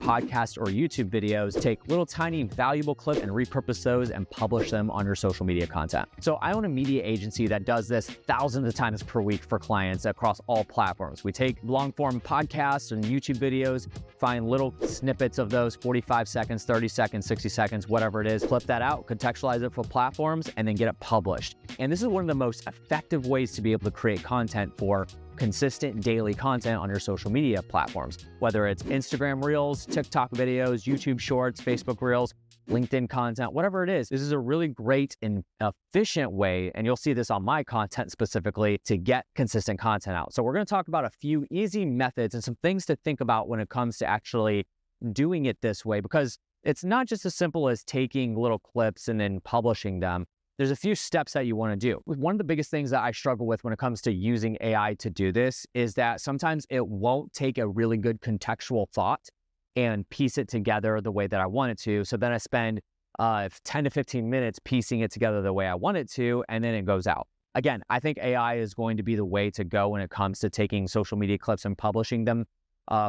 podcast or YouTube videos, take little tiny valuable clip and repurpose those and publish them on your social media content. So I own a media agency that does this thousands of times per week for clients across all platforms. We take long form podcasts and YouTube videos, find little snippets of those, 45 seconds, 30 seconds, 60 seconds, whatever it is, clip that out, contextualize it for platforms, and then get it published. And this is one of the most effective ways to be able to create content for consistent daily content on your social media platforms, whether it's Instagram Reels, TikTok videos, YouTube Shorts, Facebook Reels, LinkedIn content, whatever it is. This is a really great and efficient way, and you'll see this on my content specifically, to get consistent content out. So we're going to talk about a few easy methods and some things to think about when it comes to actually doing it this way, because it's not just as simple as taking little clips and then publishing them. There's a few steps that you want to do. One of the biggest things that I struggle with when it comes to using AI to do this is that sometimes it won't take a really good contextual thought and piece it together the way that I want it to. So then I spend 10 to 15 minutes piecing it together the way I want it to, and then it goes out. Again, I think AI is going to be the way to go when it comes to taking social media clips and publishing them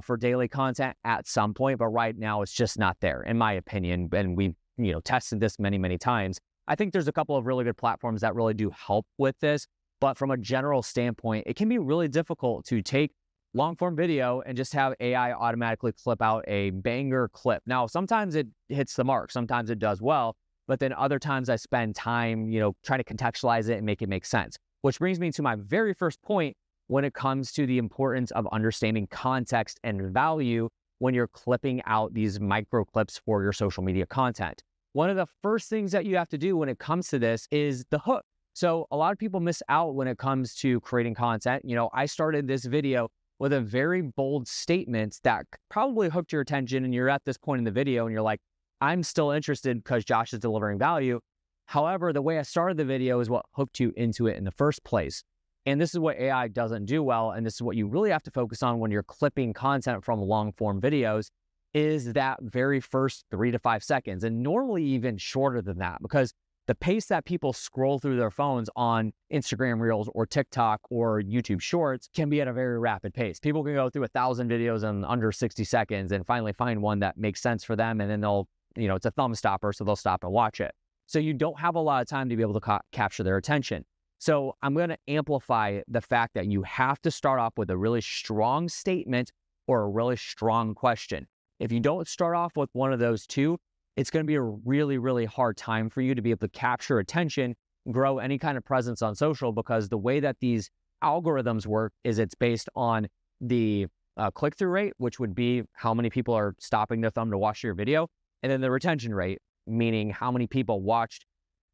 for daily content at some point, but right now it's just not there, in my opinion. And we've tested this many, many times. I think there's a couple of really good platforms that really do help with this, but from a general standpoint, it can be really difficult to take long form video and just have AI automatically clip out a banger clip. Now, sometimes it hits the mark, sometimes it does well, but then other times I spend time, trying to contextualize it and make it make sense. Which brings me to my very first point when it comes to the importance of understanding context and value when you're clipping out these micro clips for your social media content. One of the first things that you have to do when it comes to this is the hook. So a lot of people miss out when it comes to creating content. I started this video with a very bold statement that probably hooked your attention, and you're at this point in the video and you're like, I'm still interested because Josh is delivering value. However, the way I started the video is what hooked you into it in the first place. And this is what AI doesn't do well, and this is what you really have to focus on when you're clipping content from long form videos, is that very first 3 to 5 seconds, and normally even shorter than that, because the pace that people scroll through their phones on Instagram Reels or TikTok or YouTube Shorts can be at a very rapid pace. People can go through 1,000 videos in under 60 seconds and finally find one that makes sense for them, and then they'll, it's a thumb stopper, so they'll stop and watch it. So you don't have a lot of time to be able to capture their attention. So I'm going to amplify the fact that you have to start off with a really strong statement or a really strong question. If you don't start off with one of those two, it's going to be a really, really hard time for you to be able to capture attention, grow any kind of presence on social, because the way that these algorithms work is it's based on the click-through rate, which would be how many people are stopping their thumb to watch your video, and then the retention rate, meaning how many people watched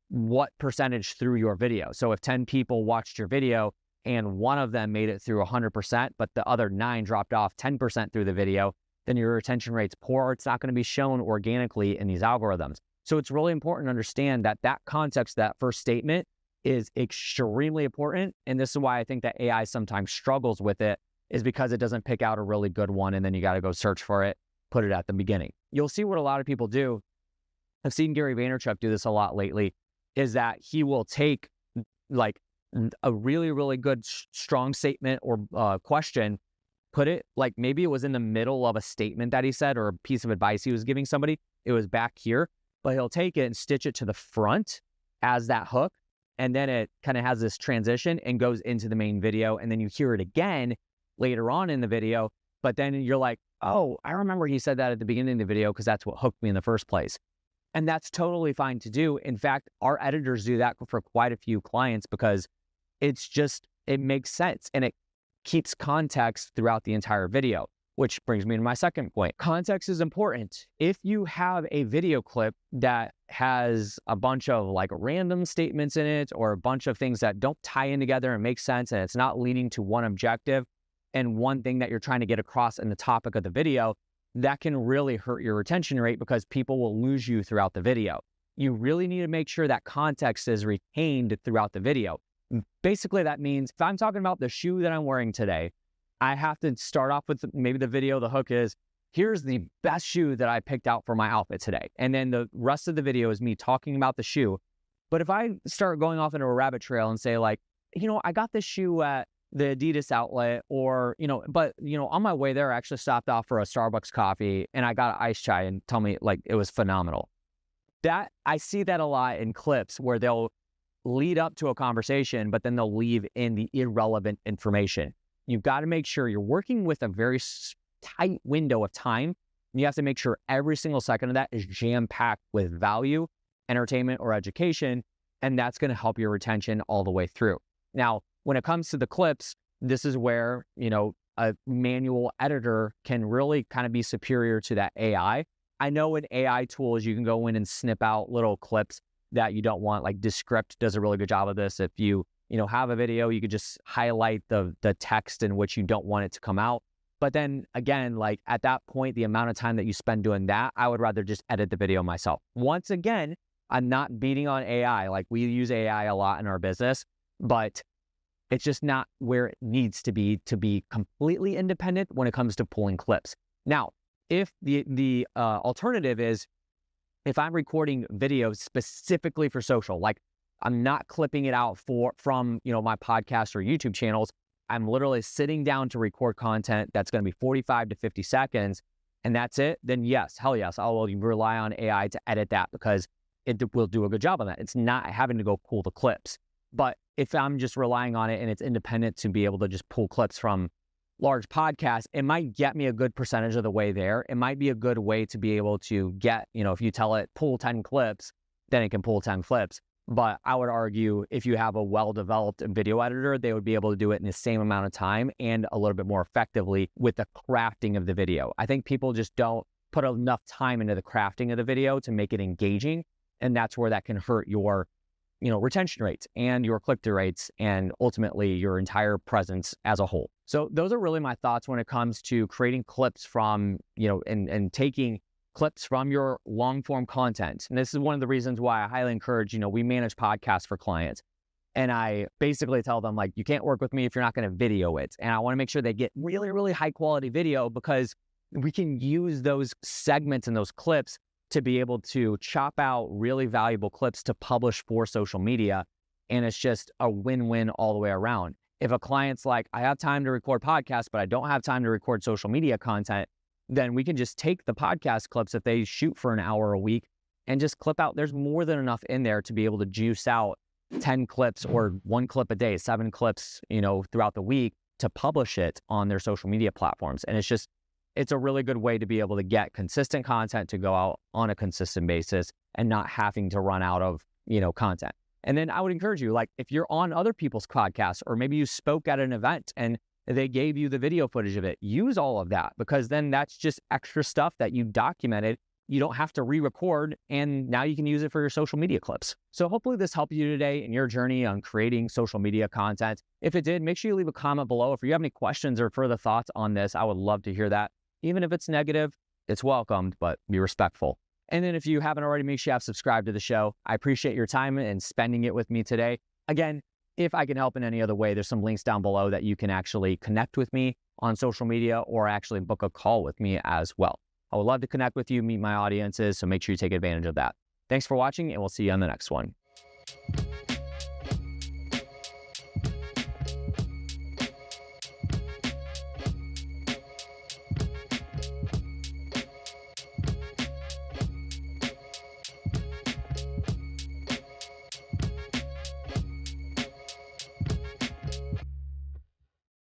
what percentage through your video. So if 10 people watched your video and one of them made it through 100%, but the other 9 dropped off 10% through the video, then your retention rate's poor. It's not going to be shown organically in these algorithms. So it's really important to understand that context, that first statement, is extremely important. And this is why I think that AI sometimes struggles with it, is because it doesn't pick out a really good one, and then you got to go search for it, put it at the beginning. You'll see what a lot of people do. I've seen Gary Vaynerchuk do this a lot lately, is that he will take like a really, really good, strong statement or question, put it like maybe it was in the middle of a statement that he said or a piece of advice he was giving somebody. It was back here, but he'll take it and stitch it to the front as that hook. And then it kind of has this transition and goes into the main video. And then you hear it again later on in the video, but then you're like, oh, I remember he said that at the beginning of the video because that's what hooked me in the first place. And that's totally fine to do. In fact, our editors do that for quite a few clients because it makes sense and it keeps context throughout the entire video, which brings me to my second point. Context is important. If you have a video clip that has a bunch of like random statements in it or a bunch of things that don't tie in together and make sense, and it's not leading to one objective and one thing that you're trying to get across in the topic of the video, that can really hurt your retention rate because people will lose you throughout the video. You really need to make sure that context is retained throughout the video. Basically, that means if I'm talking about the shoe that I'm wearing today, I have to start off with maybe the video, the hook is, here's the best shoe that I picked out for my outfit today. And then the rest of the video is me talking about the shoe. But if I start going off into a rabbit trail and say like, I got this shoe at the Adidas outlet, or, but, on my way there, I actually stopped off for a Starbucks coffee and I got an iced chai and tell me like it was phenomenal. That I see that a lot in clips where they'll lead up to a conversation, but then they'll leave in the irrelevant information. You've got to make sure you're working with a very tight window of time. You have to make sure every single second of that is jam-packed with value, entertainment, or education, and that's going to help your retention all the way through. Now, when it comes to the clips, this is where, a manual editor can really kind of be superior to that AI. I know in AI tools, you can go in and snip out little clips that you don't want, like Descript does a really good job of this. If you have a video, you could just highlight the text in which you don't want it to come out. But then again, like at that point, the amount of time that you spend doing that, I would rather just edit the video myself. Once again, I'm not beating on AI. Like we use AI a lot in our business, but it's just not where it needs to be completely independent when it comes to pulling clips. Now, if the alternative is, if I'm recording videos specifically for social, like I'm not clipping it out from my podcast or YouTube channels, I'm literally sitting down to record content that's going to be 45 to 50 seconds, and that's it, then yes, hell yes, I will rely on AI to edit that because it will do a good job on that. It's not having to go pull the clips. But if I'm just relying on it and it's independent to be able to just pull clips from large podcasts, it might get me a good percentage of the way there. It might be a good way to be able to get, if you tell it pull 10 clips, then it can pull 10 clips. But I would argue if you have a well-developed video editor, they would be able to do it in the same amount of time and a little bit more effectively with the crafting of the video. I think people just don't put enough time into the crafting of the video to make it engaging. And that's where that can hurt your retention rates and your click-through rates and ultimately your entire presence as a whole. So those are really my thoughts when it comes to creating clips from, and taking clips from your long-form content. And this is one of the reasons why I highly encourage, we manage podcasts for clients. And I basically tell them, like, you can't work with me if you're not going to video it. And I want to make sure they get really, really high quality video because we can use those segments and those clips to be able to chop out really valuable clips to publish for social media. And it's just a win-win all the way around. If a client's like, I have time to record podcasts, but I don't have time to record social media content, then we can just take the podcast clips if they shoot for an hour a week and just clip out. There's more than enough in there to be able to juice out 10 clips or 1 clip a day, 7 clips, throughout the week to publish it on their social media platforms. And it's a really good way to be able to get consistent content to go out on a consistent basis and not having to run out of, content. And then I would encourage you, like if you're on other people's podcasts or maybe you spoke at an event and they gave you the video footage of it, use all of that because then that's just extra stuff that you documented. You don't have to re-record and now you can use it for your social media clips. So hopefully this helped you today in your journey on creating social media content. If it did, make sure you leave a comment below. If you have any questions or further thoughts on this, I would love to hear that. Even if it's negative, it's welcomed, but be respectful. And then if you haven't already, make sure you have subscribed to the show. I appreciate your time and spending it with me today. Again, if I can help in any other way, there's some links down below that you can actually connect with me on social media or actually book a call with me as well. I would love to connect with you, meet my audiences, so make sure you take advantage of that. Thanks for watching, and we'll see you on the next one.